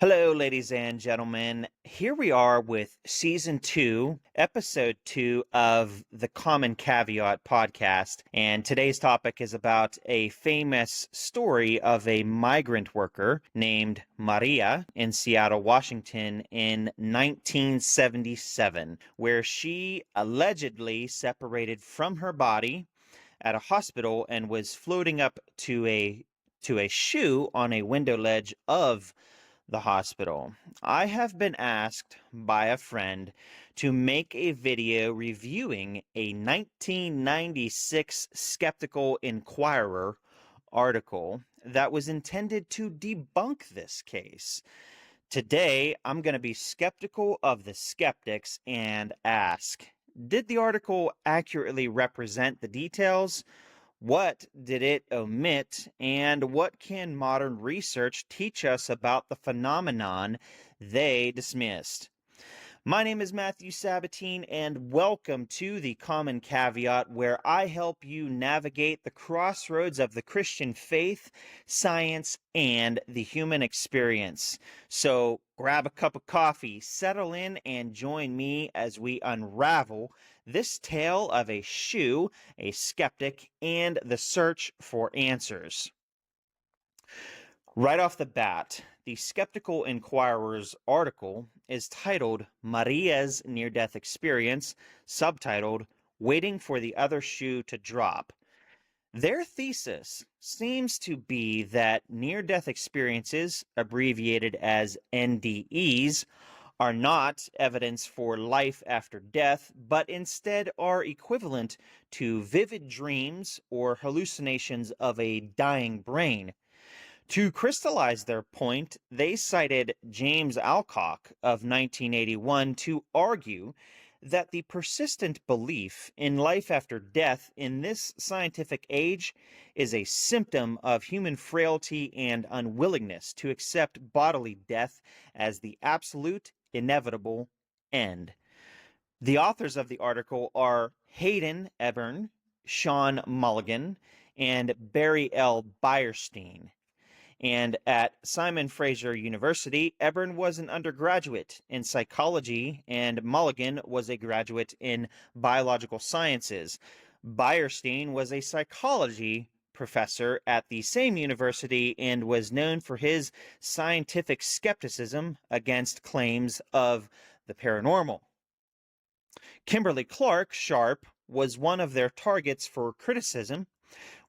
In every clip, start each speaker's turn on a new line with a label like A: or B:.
A: Hello, ladies and gentlemen. Here we are with season 2, episode 2 of the Common Caveat podcast. And today's topic is about a famous story of a migrant worker named Maria in Seattle, Washington in 1977, where she allegedly separated from her body at a hospital and was floating up to a shoe on a window ledge of the hospital. I have been asked by a friend to make a video reviewing a 1996 Skeptical Inquirer article that was intended to debunk this case. Today, I'm going to be skeptical of the skeptics and ask, did the article accurately represent the details? What did it omit, and what can modern research teach us about the phenomenon they dismissed? My name is Matthew Sabatine, and welcome to the Common Caveat, where I help you navigate the crossroads of the Christian faith, science, and the human experience. So grab a cup of coffee, settle in, and join me as we unravel this tale of a shoe, a skeptic, and the search for answers. Right off the bat, the Skeptical Inquirer's article is titled Maria's Near-Death Experience, subtitled Waiting for the Other Shoe to Drop. Their thesis seems to be that near-death experiences, abbreviated as NDEs, are not evidence for life after death, but instead are equivalent to vivid dreams or hallucinations of a dying brain. To crystallize their point, they cited James Alcock of 1981 to argue that the persistent belief in life after death in this scientific age is a symptom of human frailty and unwillingness to accept bodily death as the absolute, inevitable end. The authors of the article are Hayden Ebern, Sean Mulligan, and Barry L. Beyerstein. And at Simon Fraser University, Ebern was an undergraduate in psychology, and Mulligan was a graduate in biological sciences. Beyerstein was a psychology professor at the same university and was known for his scientific skepticism against claims of the paranormal. Kimberly Clark Sharp was one of their targets for criticism.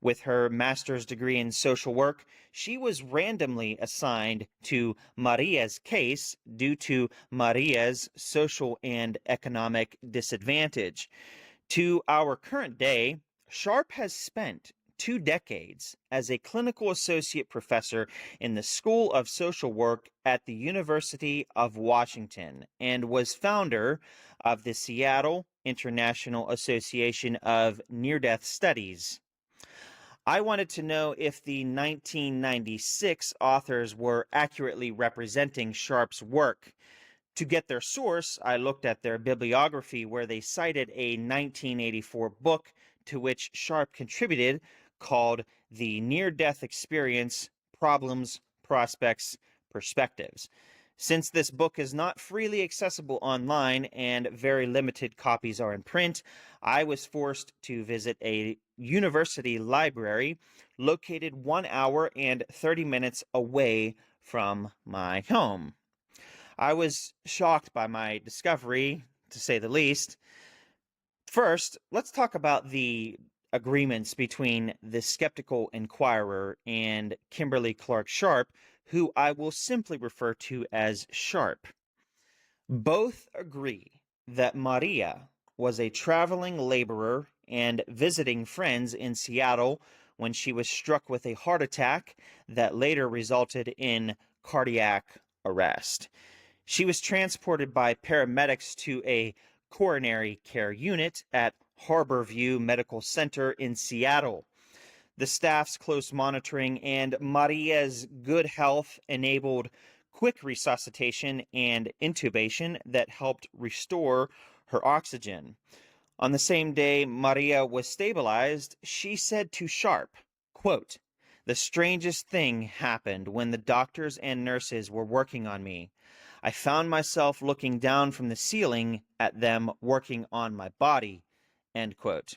A: With her master's degree in social work, she was randomly assigned to Maria's case due to Maria's social and economic disadvantage. To our current day, Sharp has spent 2 decades as a clinical associate professor in the School of Social Work at the University of Washington and was founder of the Seattle International Association of Near-Death Studies. I wanted to know if the 1996 authors were accurately representing Sharp's work. To get their source, I looked at their bibliography where they cited a 1984 book to which Sharp contributed called The Near-Death Experience: Problems, Prospects, Perspectives. Since this book is not freely accessible online and very limited copies are in print, I was forced to visit a university library located 1 hour and 30 minutes away from my home. I was shocked by my discovery, to say the least. First, let's talk about the agreements between the Skeptical Inquirer and Kimberly Clark Sharp, who I will simply refer to as Sharp. Both agree that Maria was a traveling laborer and visiting friends in Seattle when she was struck with a heart attack that later resulted in cardiac arrest. She was transported by paramedics to a coronary care unit at Harborview Medical Center in Seattle. The staff's close monitoring and Maria's good health enabled quick resuscitation and intubation that helped restore her oxygen. On the same day Maria was stabilized, she said to Sharp, quote, The strangest thing happened when the doctors and nurses were working on me. I found myself looking down from the ceiling at them working on my body." End quote.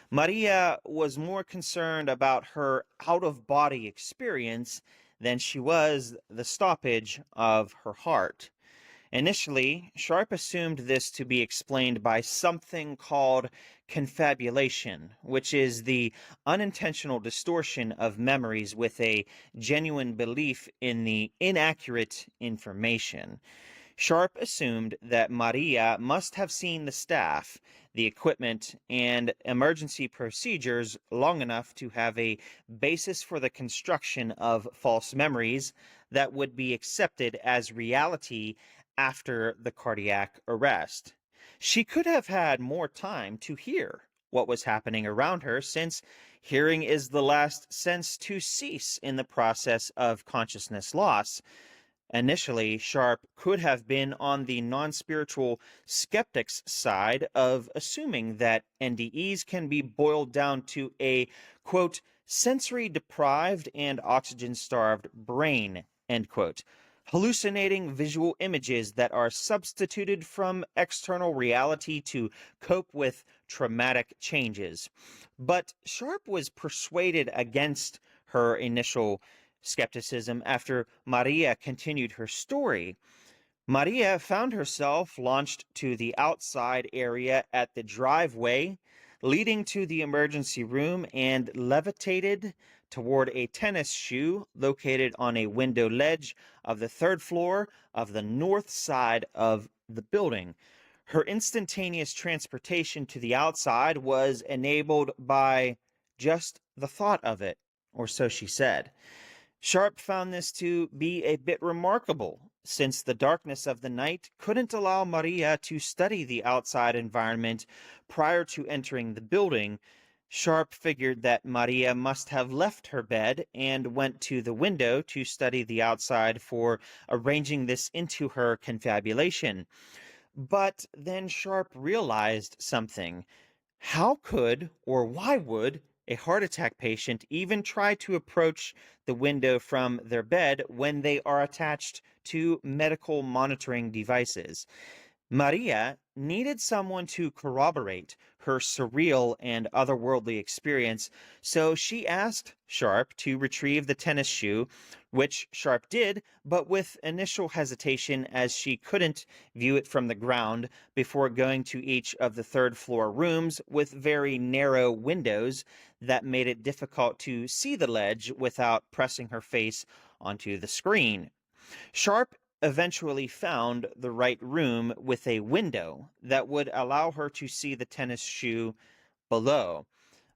A: Maria was more concerned about her out-of-body experience than she was the stoppage of her heart. Initially, Sharp assumed this to be explained by something called confabulation, which is the unintentional distortion of memories with a genuine belief in the inaccurate information. Sharp assumed that Maria must have seen the staff, the equipment, and emergency procedures long enough to have a basis for the construction of false memories that would be accepted as reality after the cardiac arrest. She could have had more time to hear what was happening around her, since hearing is the last sense to cease in the process of consciousness loss. Initially, Sharp could have been on the non-spiritual skeptics side of assuming that NDEs can be boiled down to a, quote, sensory-deprived and oxygen-starved brain, end quote, hallucinating visual images that are substituted from external reality to cope with traumatic changes. But Sharp was persuaded against her initial skepticism after Maria continued her story. Maria found herself launched to the outside area at the driveway leading to the emergency room and levitated toward a tennis shoe located on a window ledge of the third floor of the north side of the building. Her instantaneous transportation to the outside was enabled by just the thought of it, or so she said. Sharp found this to be a bit remarkable, since the darkness of the night couldn't allow Maria to study the outside environment prior to entering the building. Sharp figured that Maria must have left her bed and went to the window to study the outside for arranging this into her confabulation. But then Sharp realized something. How could, or why would, a heart attack patient even try to approach the window from their bed when they are attached to medical monitoring devices? Maria needed someone to corroborate her surreal and otherworldly experience, so she asked Sharp to retrieve the tennis shoe, which Sharp did, but with initial hesitation as she couldn't view it from the ground before going to each of the third floor rooms with very narrow windows that made it difficult to see the ledge without pressing her face onto the screen. Sharp eventually found the right room with a window that would allow her to see the tennis shoe below.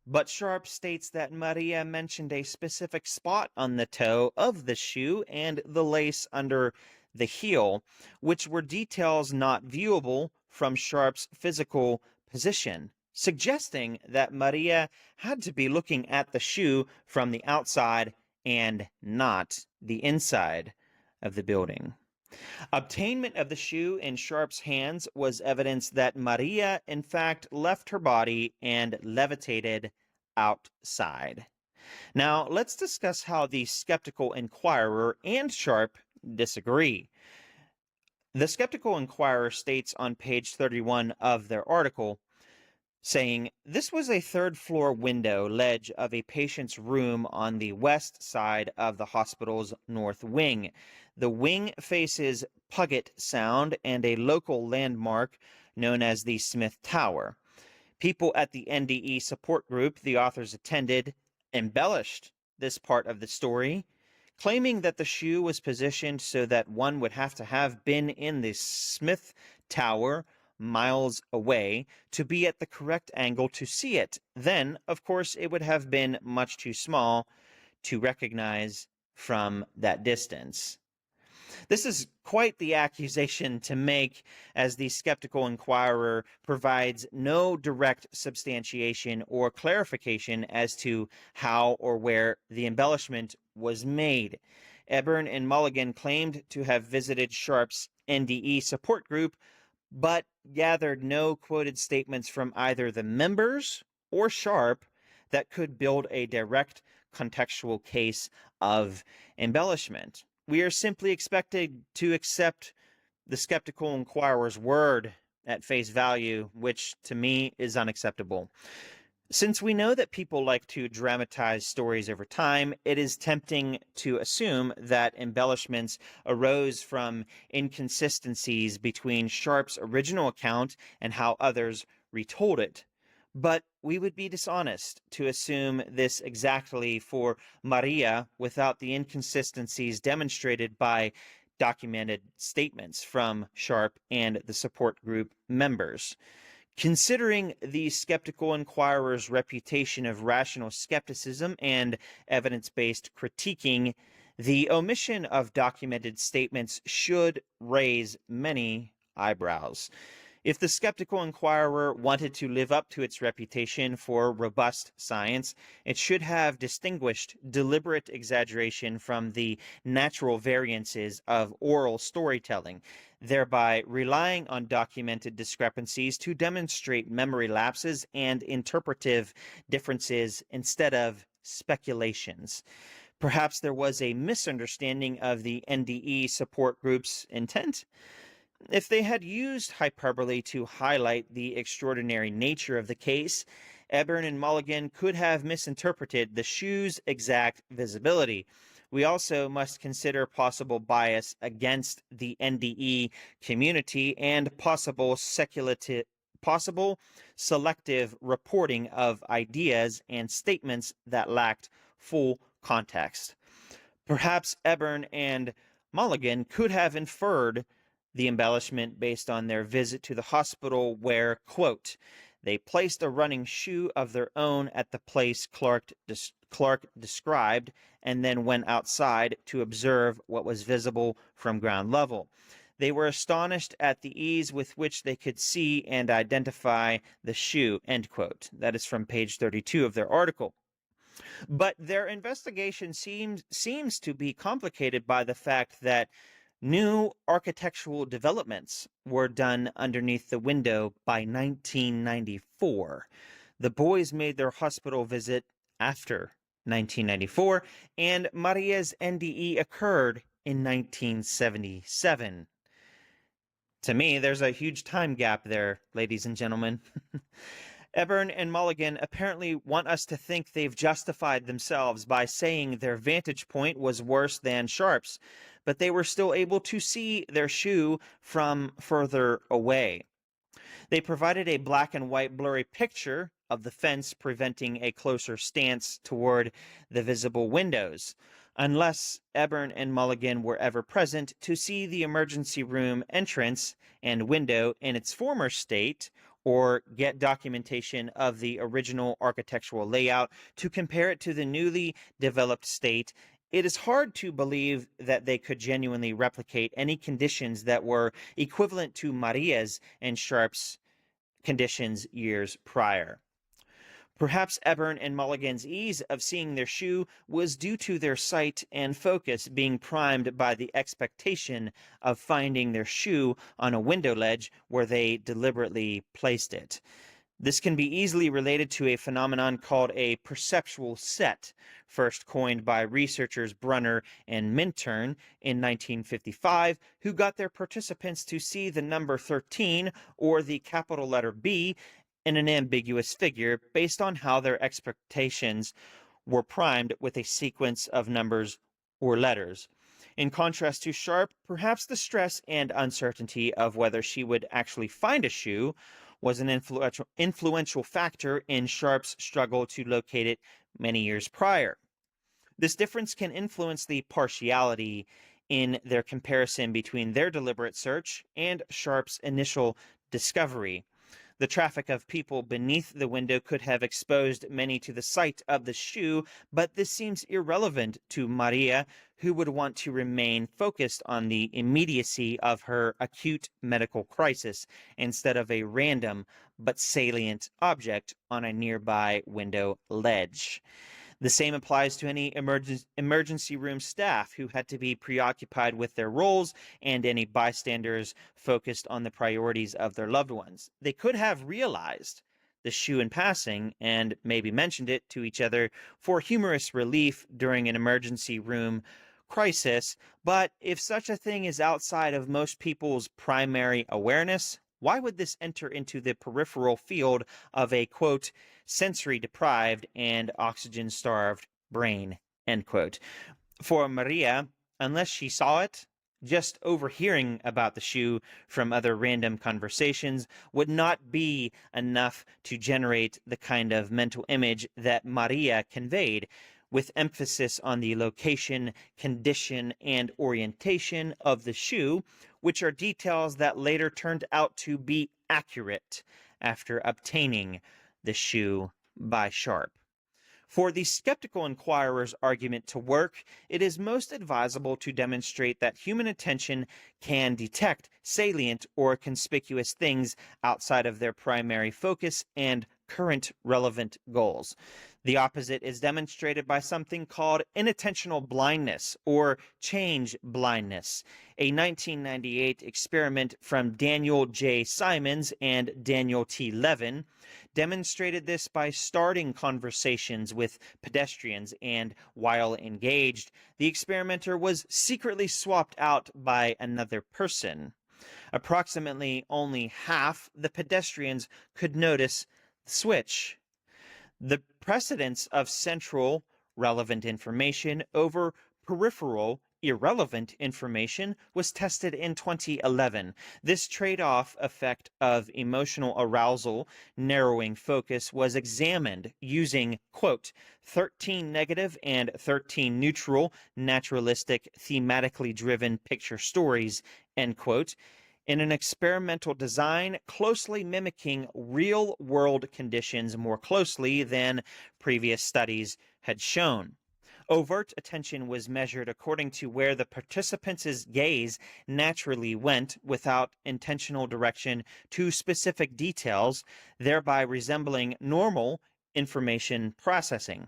A: But Sharp states that Maria mentioned a specific spot on the toe of the shoe and the lace under the heel, which were details not viewable from Sharp's physical position, suggesting that Maria had to be looking at the shoe from the outside and not the inside of the building. Obtainment of the shoe in Sharp's hands was evidence that Maria, in fact, left her body and levitated outside. Now, let's discuss how the Skeptical Inquirer and Sharp disagree. The Skeptical Inquirer states on page 31 of their article, saying, "This was a third-floor window ledge of a patient's room on the west side of the hospital's north wing. The wing faces Puget Sound and a local landmark known as the Smith Tower. People at the NDE support group the authors attended embellished this part of the story, claiming that the shoe was positioned so that one would have been in the Smith Tower miles away to be at the correct angle to see it. Then, of course, it would have been much too small to recognize from that distance." This is quite the accusation to make, as the Skeptical Inquirer provides no direct substantiation or clarification as to how or where the embellishment was made. Eburn and Mulligan claimed to have visited Sharp's NDE support group, but gathered no quoted statements from either the members or Sharp that could build a direct contextual case of embellishment. We are simply expected to accept the skeptical inquirer's word at face value, which to me is unacceptable. Since we know that people like to dramatize stories over time, it is tempting to assume that embellishments arose from inconsistencies between Sharp's original account and how others retold it. But we would be dishonest to assume this exactly for Maria without the inconsistencies demonstrated by documented statements from Sharp and the support group members. Considering the skeptical inquirer's reputation of rational skepticism and evidence-based critiquing, the omission of documented statements should raise many eyebrows. If the skeptical inquirer wanted to live up to its reputation for robust science, it should have distinguished deliberate exaggeration from the natural variances of oral storytelling, thereby relying on documented discrepancies to demonstrate memory lapses and interpretive differences instead of speculations. Perhaps there was a misunderstanding of the NDE support group's intent. If they had used hyperbole to highlight the extraordinary nature of the case, Ebbern and Mulligan could have misinterpreted the shoe's exact visibility. We also must consider possible bias against the NDE community and possible selective reporting of ideas and statements that lacked full context. Perhaps Ebbern and Mulligan could have inferred the embellishment based on their visit to the hospital where, quote, they placed a running shoe of their own at the place Clark described and then went outside to observe what was visible from ground level. They were astonished at the ease with which they could see and identify the shoe, end quote. That is from page 32 of their article. But their investigation seems to be complicated by the fact that new architectural developments were done underneath the window by 1994. The boys made their hospital visit after 1994, and Maria's NDE occurred in 1977. To me, there's a huge time gap there, ladies and gentlemen. Ebbern and Mulligan apparently want us to think they've justified themselves by saying their vantage point was worse than Sharp's, but they were still able to see their shoe from further away. They provided a black and white blurry picture of the fence preventing a closer stance toward the visible windows. Unless Ebbern and Mulligan were ever present to see the emergency room entrance and window in its former state, or get documentation of the original architectural layout to compare it to the newly developed state, it is hard to believe that they could genuinely replicate any conditions that were equivalent to Maria's and Sharp's conditions years prior. Perhaps Ebbern and Mulligan's ease of seeing their shoe was due to their sight and focus being primed by the expectation of finding their shoe on a window ledge where they deliberately placed it. This can be easily related to a phenomenon called a perceptual set, first coined by researchers Brunner and Minturn in 1955, who got their participants to see the number 13 or the capital letter B in an ambiguous figure based on how their expectations were primed with a sequence of numbers or letters. In contrast to Sharp, perhaps the stress and uncertainty of whether she would actually find a shoe was an influential factor in Sharp's struggle to locate it many years prior. This difference can influence the partiality in their comparison between their deliberate search and Sharp's initial discovery. The traffic of people beneath the window could have exposed many to the sight of the shoe, but this seems irrelevant to Maria, who would want to remain focused on the immediacy of her acute medical crisis instead of a random but salient object on a nearby window ledge. The same applies to any emergency room staff who had to be preoccupied with their roles and any bystanders focused on the priorities of their loved ones. They could have realized the shoe in passing and maybe mentioned it to each other for humorous relief during an emergency room crisis. But if such a thing is outside of most people's primary awareness, why would this enter into the peripheral field of a, quote, sensory-deprived and oxygen-starved brain, end quote? For Maria, unless she saw it, just overhearing about the shoe from other random conversations would not be enough to generate the kind of mental image that Maria conveyed, with emphasis on the location, condition, and orientation of the shoe, which are details that later turned out to be accurate after obtaining the shoe by Sharp. For the skeptical inquirer's argument to work, it is most advisable to demonstrate that human attention can detect salient or conspicuous things outside of their primary focus and current relevant goals. The opposite is demonstrated by something called inattentional blindness or change blindness, a 1998 experiment from Daniel J. Simons and Daniel T. Levin demonstrated this by starting conversations with pedestrians, and while engaged, the experimenter was secretly swapped out by another person. Approximately only half the pedestrians could notice the switch. The precedence of central relevant information over peripheral irrelevant information was tested in 2011. This trade-off effect of emotional arousal narrowing focus was examined using, quote, 13 negative and 13 neutral naturalistic thematically driven picture stories, end quote, in an experimental design closely mimicking real-world conditions more closely than previous studies had shown. Overt attention was measured according to where the participants' gaze naturally went without intentional direction to specific details, thereby resembling normal information processing.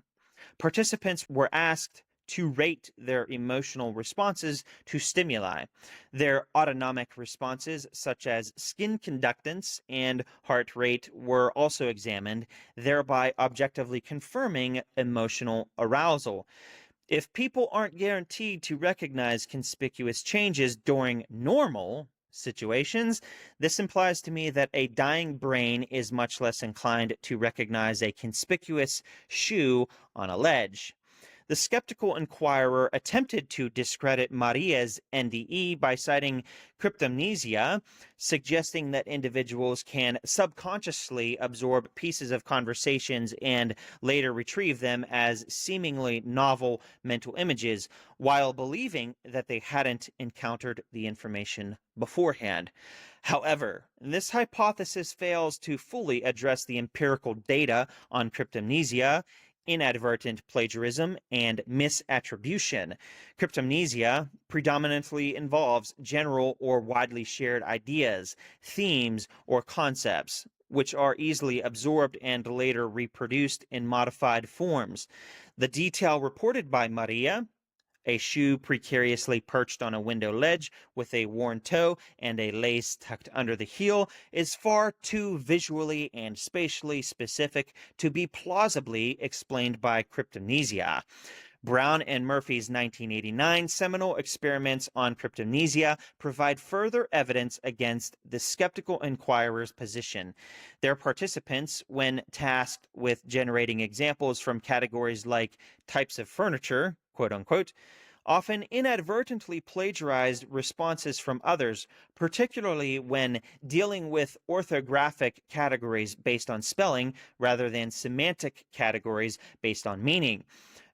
A: Participants were asked to rate their emotional responses to stimuli. Their autonomic responses, such as skin conductance and heart rate, were also examined, thereby objectively confirming emotional arousal. If people aren't guaranteed to recognize conspicuous changes during normal situations, this implies to me that a dying brain is much less inclined to recognize a conspicuous shoe on a ledge. The Skeptical Inquirer attempted to discredit Maria's NDE by citing cryptomnesia, suggesting that individuals can subconsciously absorb pieces of conversations and later retrieve them as seemingly novel mental images, while believing that they hadn't encountered the information beforehand. However, this hypothesis fails to fully address the empirical data on cryptomnesia, inadvertent plagiarism, and misattribution. Cryptomnesia predominantly involves general or widely shared ideas, themes, or concepts, which are easily absorbed and later reproduced in modified forms. The detail reported by Maria, a shoe precariously perched on a window ledge with a worn toe and a lace tucked under the heel, is far too visually and spatially specific to be plausibly explained by cryptomnesia. Brown and Murphy's 1989 seminal experiments on cryptomnesia provide further evidence against the Skeptical Inquirer's position. Their participants, when tasked with generating examples from categories like types of furniture, quote unquote, often inadvertently plagiarized responses from others, particularly when dealing with orthographic categories based on spelling rather than semantic categories based on meaning.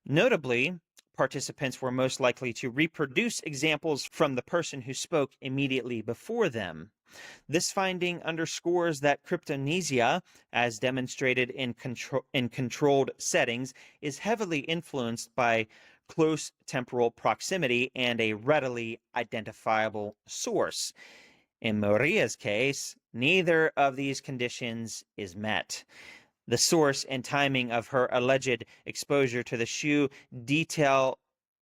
A: Notably, participants were most likely to reproduce examples from the person who spoke immediately before them. This finding underscores that cryptomnesia, as demonstrated in controlled settings, is heavily influenced by close temporal proximity and a readily identifiable source. In Maria's case, neither of these conditions is met. The source and timing of her alleged exposure to the shoe detail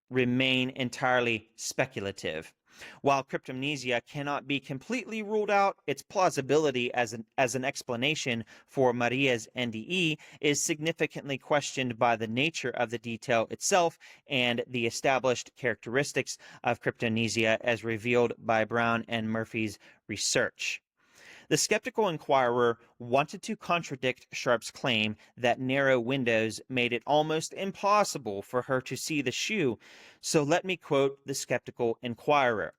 A: remain entirely speculative. While cryptomnesia cannot be completely ruled out, its plausibility as an explanation for Maria's NDE is significantly questioned by the nature of the detail itself and the established characteristics of cryptomnesia as revealed by Brown and Murphy's research. The Skeptical Inquirer wanted to contradict Sharp's claim that narrow windows made it almost impossible for her to see the shoe, so let me quote the Skeptical Inquirer.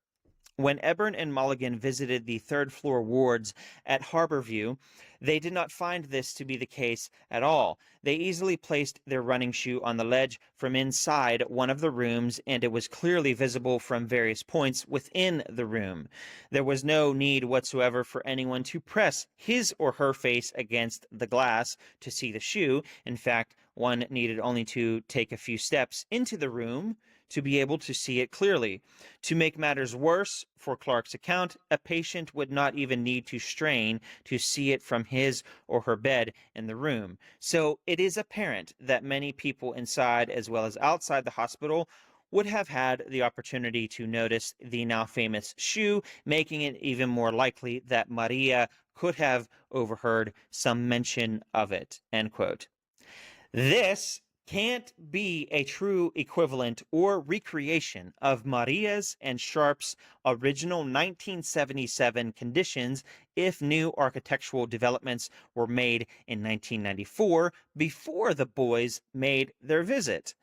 A: When Eburn and Mulligan visited the third-floor wards at Harborview, they did not find this to be the case at all. They easily placed their running shoe on the ledge from inside one of the rooms, and it was clearly visible from various points within the room. There was no need whatsoever for anyone to press his or her face against the glass to see the shoe. In fact, one needed only to take a few steps into the room to be able to see it clearly. To make matters worse, for Clark's account, a patient would not even need to strain to see it from his or her bed in the room. So it is apparent that many people inside as well as outside the hospital would have had the opportunity to notice the now famous shoe, making it even more likely that Maria could have overheard some mention of it. End quote. This can't be a true equivalent or recreation of Maria's and Sharp's original 1977 conditions if new architectural developments were made in 1994 before the boys made their visit.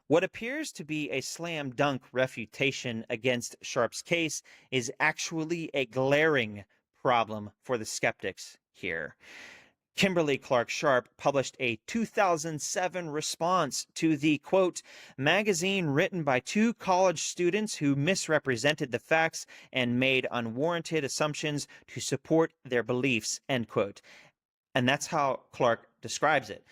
A: What appears to be a slam dunk refutation against Sharp's case is actually a glaring problem for the skeptics here. Kimberly Clark Sharp published a 2007 response to the, quote, magazine written by two college students who misrepresented the facts and made unwarranted assumptions to support their beliefs, end quote. And that's how Clark describes it.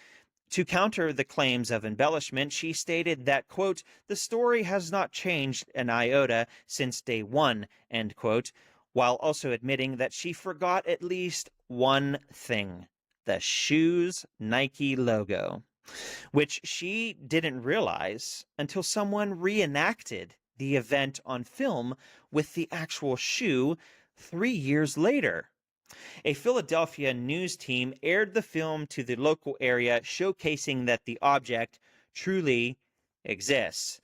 A: To counter the claims of embellishment, she stated that, quote, the story has not changed an iota since day one, end quote, while also admitting that she forgot at least one thing: the shoe's Nike logo, which she didn't realize until someone reenacted the event on film with the actual shoe 3 years later. A Philadelphia news team aired the film to the local area, showcasing that the object truly exists.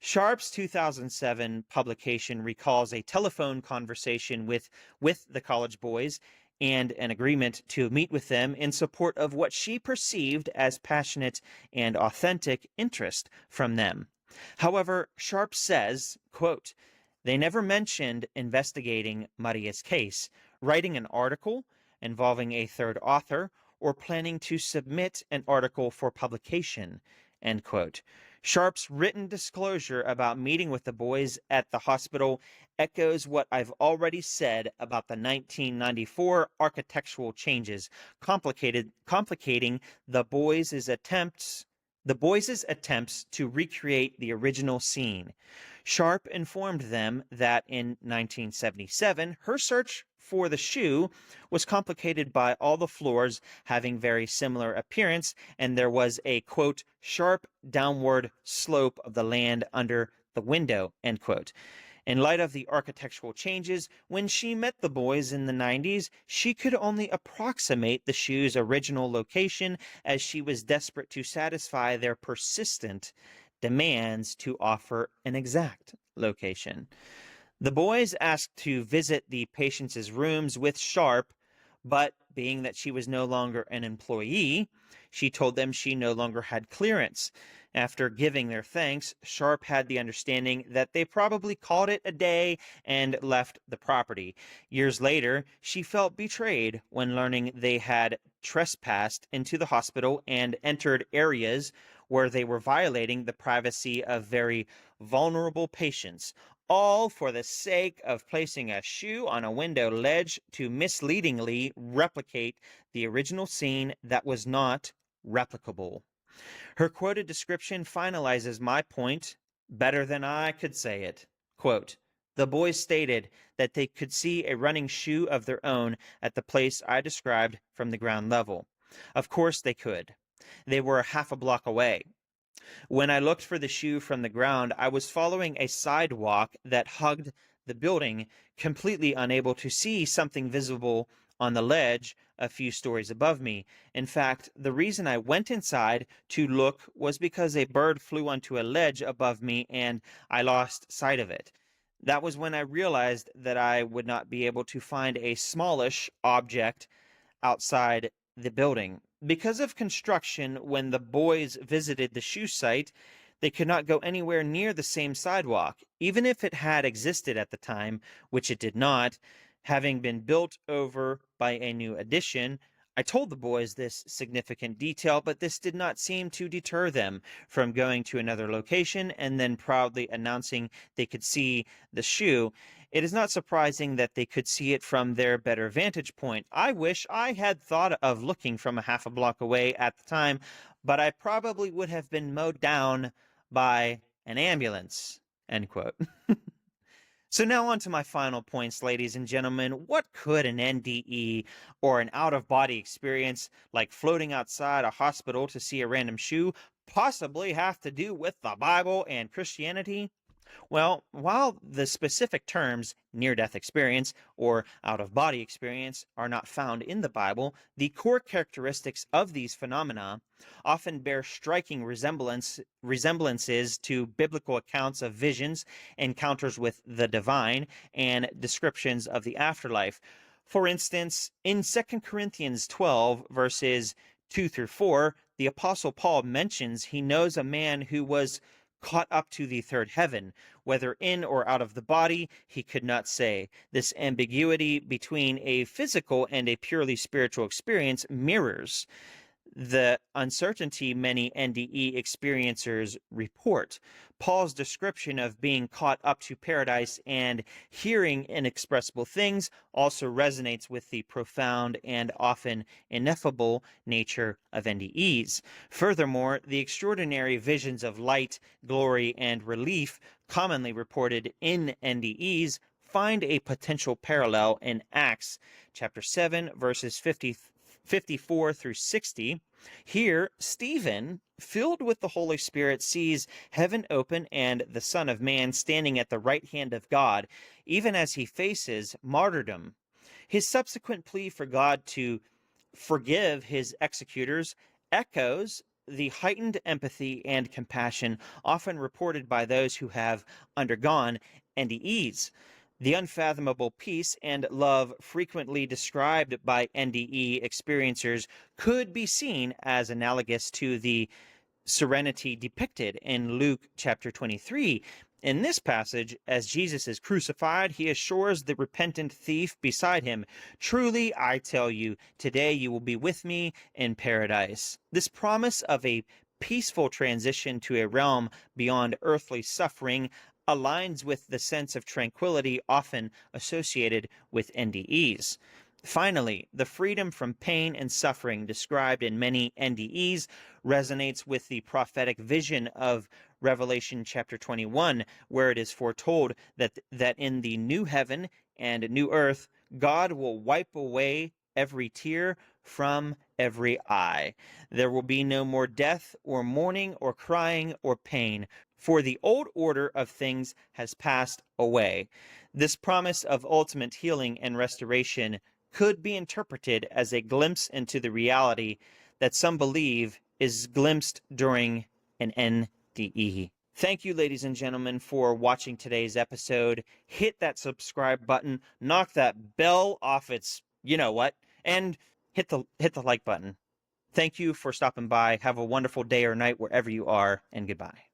A: Sharp's 2007 publication recalls a telephone conversation with the college boys and an agreement to meet with them in support of what she perceived as passionate and authentic interest from them. However, Sharp says, quote, they never mentioned investigating Maria's case, writing an article involving a third author, or planning to submit an article for publication, end quote. Sharp's written disclosure about meeting with the boys at the hospital echoes what I've already said about the 1994 architectural changes, complicating the boys' attempts to recreate the original scene. Sharp informed them that in 1977, her search for the shoe was complicated by all the floors having very similar appearance, and there was a, quote, sharp downward slope of the land under the window, end quote. In light of the architectural changes, when she met the boys in the 90s, she could only approximate the shoe's original location, as she was desperate to satisfy their persistent demands to offer an exact location. The boys asked to visit the patient's rooms with Sharp, but being that she was no longer an employee, she told them she no longer had clearance. After giving their thanks, Sharp had the understanding that they probably called it a day and left the property. Years later, she felt betrayed when learning they had trespassed into the hospital and entered areas where they were violating the privacy of very vulnerable patients, all for the sake of placing a shoe on a window ledge to misleadingly replicate the original scene that was not replicable. Her quoted description finalizes my point better than I could say it. Quote, the boys stated that they could see a running shoe of their own at the place I described from the ground level. Of course they could. They were half a block away. When I looked for the shoe from the ground, I was following a sidewalk that hugged the building, completely unable to see something visible on the ledge a few stories above me. In fact, the reason I went inside to look was because a bird flew onto a ledge above me and I lost sight of it. That was when I realized that I would not be able to find a smallish object outside the building. Because of construction, when the boys visited the shoe site, they could not go anywhere near the same sidewalk, even if it had existed at the time, which it did not, having been built over by a new addition. I told the boys this significant detail, but this did not seem to deter them from going to another location and then proudly announcing they could see the shoe. It is not surprising that they could see it from their better vantage point. I wish I had thought of looking from a half a block away at the time, but I probably would have been mowed down by an ambulance. End quote. So now on to my final points, ladies and gentlemen. What could an NDE or an out-of-body experience like floating outside a hospital to see a random shoe possibly have to do with the Bible and Christianity? Well, while the specific terms near-death experience or out-of-body experience are not found in the Bible, the core characteristics of these phenomena often bear striking resemblances to biblical accounts of visions, encounters with the divine, and descriptions of the afterlife. For instance, in 2 Corinthians 12, verses 2 through 4, the Apostle Paul mentions he knows a man who was caught up to the third heaven. Whether in or out of the body, he could not say. This ambiguity between a physical and a purely spiritual experience mirrors the uncertainty many NDE experiencers report. Paul's description of being caught up to paradise and hearing inexpressible things also resonates with the profound and often ineffable nature of NDEs. Furthermore, the extraordinary visions of light, glory, and relief commonly reported in NDEs find a potential parallel in Acts chapter 7, verses 54 through 60. Here, Stephen, filled with the Holy Spirit, sees heaven open and the Son of Man standing at the right hand of God, even as he faces martyrdom. His subsequent plea for God to forgive his executors echoes the heightened empathy and compassion often reported by those who have undergone NDEs. The unfathomable peace and love frequently described by NDE experiencers could be seen as analogous to the serenity depicted in Luke chapter 23. In this passage, as Jesus is crucified, he assures the repentant thief beside him, "Truly, I tell you, today you will be with me in paradise." This promise of a peaceful transition to a realm beyond earthly suffering aligns with the sense of tranquility often associated with NDEs. Finally, the freedom from pain and suffering described in many NDEs resonates with the prophetic vision of Revelation chapter 21, where it is foretold that in the new heaven and new earth, God will wipe away every tear from every eye. There will be no more death or mourning or crying or pain, for the old order of things has passed away. This promise of ultimate healing and restoration could be interpreted as a glimpse into the reality that some believe is glimpsed during an NDE. Thank you, ladies and gentlemen, for watching today's episode. Hit that subscribe button, knock that bell off its you-know-what, and hit the like button. Thank you for stopping by. Have a wonderful day or night wherever you are, and goodbye.